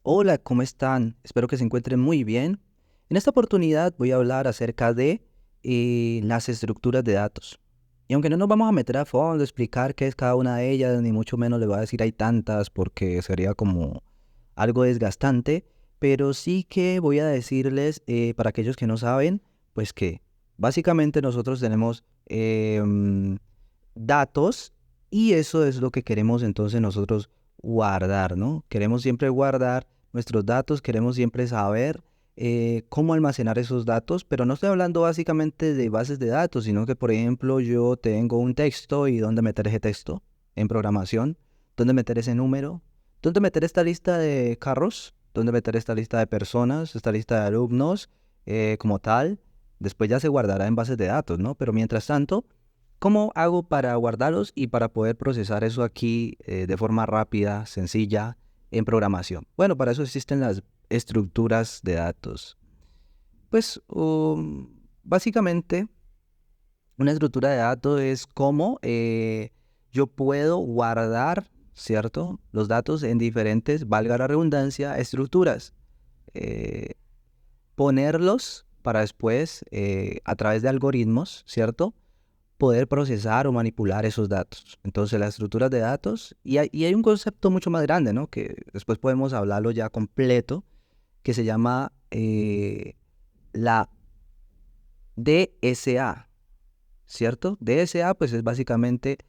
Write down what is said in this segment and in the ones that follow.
Hola, ¿cómo están? Espero que se encuentren muy bien. En esta oportunidad voy a hablar acerca de las estructuras de datos. Y aunque no nos vamos a meter a fondo, a explicar qué es cada una de ellas, ni mucho menos le voy a decir hay tantas porque sería como algo desgastante, pero sí que voy a decirles, para aquellos que no saben, pues que básicamente nosotros tenemos datos y eso es lo que queremos entonces nosotros guardar, ¿no? Queremos siempre guardar nuestros datos, queremos siempre saber cómo almacenar esos datos, pero no estoy hablando básicamente de bases de datos, sino que, por ejemplo, yo tengo un texto y dónde meter ese texto en programación, dónde meter ese número, dónde meter esta lista de carros, dónde meter esta lista de personas, esta lista de alumnos, como tal. Después ya se guardará en bases de datos, ¿no? Pero mientras tanto, ¿cómo hago para guardarlos y para poder procesar eso aquí de forma rápida, sencilla, en programación? Bueno, para eso existen las estructuras de datos. Pues básicamente una estructura de datos es cómo yo puedo guardar, ¿cierto? Los datos en diferentes, valga la redundancia, estructuras. Eh, Ponerlos para después, a través de algoritmos, ¿cierto? Poder procesar o manipular esos datos. Entonces, las estructuras de datos, y hay un concepto mucho más grande, ¿no? Que después podemos hablarlo ya completo, que se llama la DSA, ¿cierto? DSA, pues es básicamente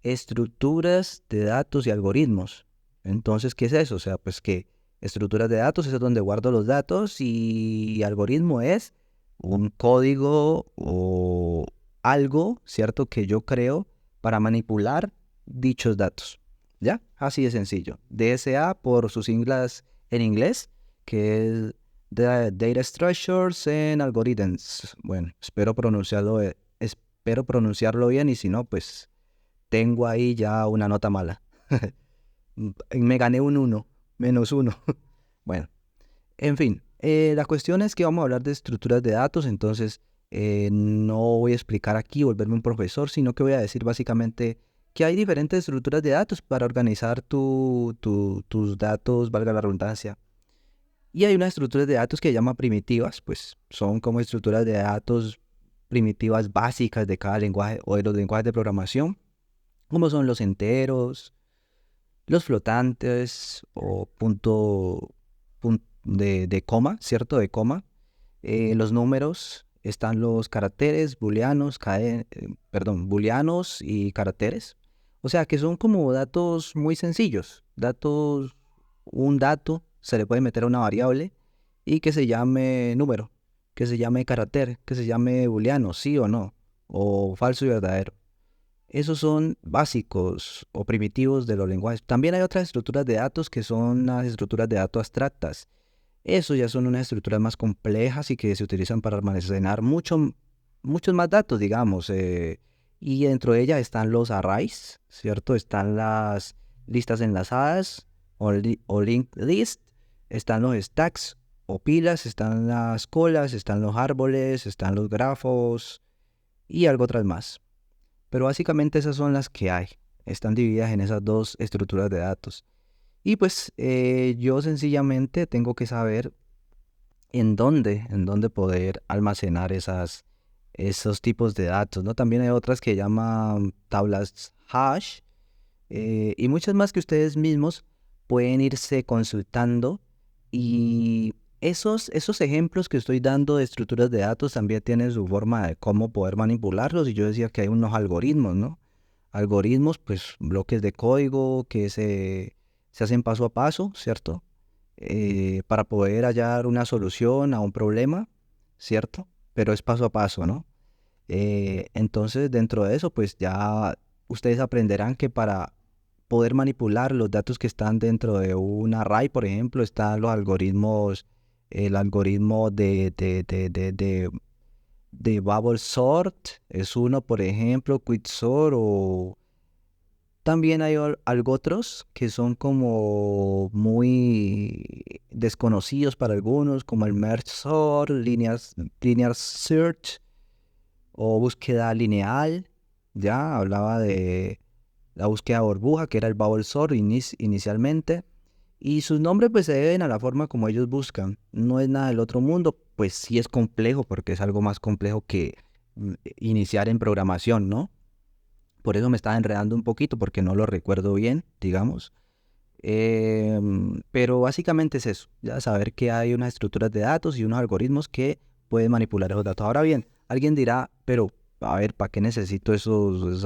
estructuras de datos y algoritmos. Entonces, ¿qué es eso? O sea, pues que estructuras de datos es donde guardo los datos y algoritmo es un código o algo, ¿cierto? Que yo creo para manipular dichos datos. ¿Ya? Así de sencillo. DSA por sus siglas en inglés, que es Data Structures and Algorithms. Bueno, espero pronunciarlo bien y si no, pues tengo ahí ya una nota mala. Me gané un uno, -1. Bueno, en fin, la cuestión es que vamos a hablar de estructuras de datos, entonces no voy a explicar aquí, volverme un profesor, sino que voy a decir básicamente que hay diferentes estructuras de datos para organizar tus datos, valga la redundancia. Y hay unas estructuras de datos que llama primitivas, pues son como estructuras de datos primitivas básicas de cada lenguaje o de los lenguajes de programación, como son los enteros, los flotantes o de coma, ¿cierto? De coma. Los números, están los caracteres, booleanos, booleanos y caracteres. O sea que son como datos muy sencillos. Un dato se le puede meter a una variable y que se llame número, que se llame carácter, que se llame booleano, sí o no, o falso y verdadero. Esos son básicos o primitivos de los lenguajes. También hay otras estructuras de datos que son las estructuras de datos abstractas. Eso ya son unas estructuras más complejas y que se utilizan para almacenar muchos más datos, digamos. Y dentro de ellas están los arrays, ¿cierto? Están las listas enlazadas o linked list. Están los stacks o pilas, están las colas, están los árboles, están los grafos y algo otras más. Pero básicamente esas son las que hay. Están divididas en esas dos estructuras de datos. Y pues yo sencillamente tengo que saber en dónde poder almacenar esos tipos de datos, ¿no? También hay otras que llaman tablas hash, y muchas más que ustedes mismos pueden irse consultando. Y esos ejemplos que estoy dando de estructuras de datos también tienen su forma de cómo poder manipularlos. Y yo decía que hay unos algoritmos, ¿no? Algoritmos, pues bloques de código que se hacen paso a paso, ¿cierto? Para poder hallar una solución a un problema, ¿cierto? Pero es paso a paso, ¿no? Entonces, dentro de eso, pues ya ustedes aprenderán que para poder manipular los datos que están dentro de un array, por ejemplo, están los algoritmos, el algoritmo de bubble sort, es uno, por ejemplo, quicksort, o también hay algo otros que son como muy desconocidos para algunos, como el merge sort, linear search o búsqueda lineal. Ya hablaba de la búsqueda burbuja, que era el bubble sort inicialmente. Y sus nombres pues se deben a la forma como ellos buscan. No es nada del otro mundo, pues sí es complejo porque es algo más complejo que iniciar en programación, ¿no? Por eso me estaba enredando un poquito porque no lo recuerdo bien, digamos. Pero básicamente es eso, ya saber que hay unas estructuras de datos y unos algoritmos que pueden manipular esos datos. Ahora bien, alguien dirá, pero a ver, ¿para qué necesito esos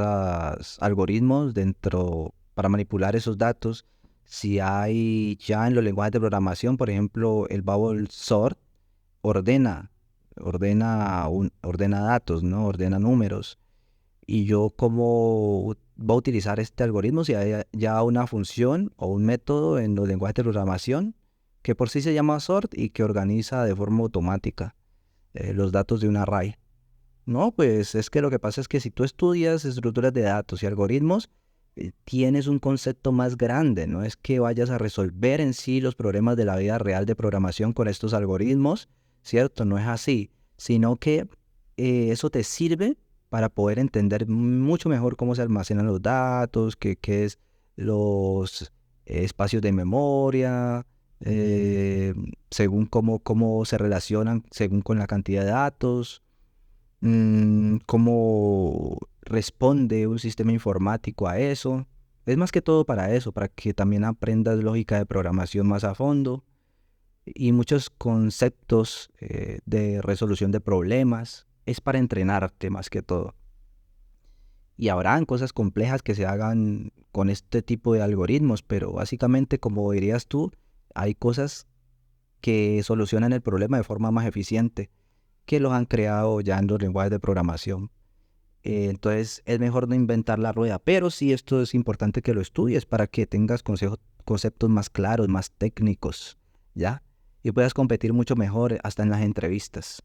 algoritmos dentro para manipular esos datos? Si hay ya en los lenguajes de programación, por ejemplo, el Bubble Sort ordena, ordena datos, ¿no? Ordena números. Y yo cómo voy a utilizar este algoritmo si hay ya una función o un método en los lenguajes de programación que por sí se llama sort y que organiza de forma automática los datos de un array. No, pues es que lo que pasa es que si tú estudias estructuras de datos y algoritmos, tienes un concepto más grande, no es que vayas a resolver en sí los problemas de la vida real de programación con estos algoritmos, ¿cierto? No es así, sino que eso te sirve para poder entender mucho mejor cómo se almacenan los datos, qué es los espacios de memoria, eh, según cómo se relacionan según con la cantidad de datos, cómo responde un sistema informático a eso. Es más que todo para eso, para que también aprendas lógica de programación más a fondo y muchos conceptos de resolución de problemas. Es para entrenarte más que todo. Y habrán cosas complejas que se hagan con este tipo de algoritmos, pero básicamente, como dirías tú, hay cosas que solucionan el problema de forma más eficiente que los han creado ya en los lenguajes de programación. Entonces es mejor no inventar la rueda, pero sí esto es importante que lo estudies para que tengas conceptos más claros, más técnicos, ¿ya? Y puedas competir mucho mejor hasta en las entrevistas.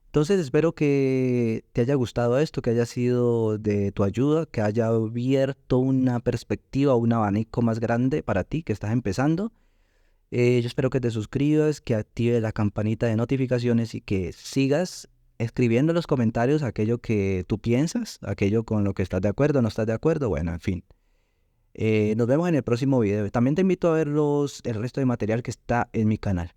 Entonces espero que te haya gustado esto, que haya sido de tu ayuda, que haya abierto una perspectiva, un abanico más grande para ti que estás empezando. Yo espero que te suscribas, que actives la campanita de notificaciones y que sigas escribiendo en los comentarios aquello que tú piensas, aquello con lo que estás de acuerdo, no estás de acuerdo, bueno, en fin. Nos vemos en el próximo video. También te invito a ver el resto de material que está en mi canal.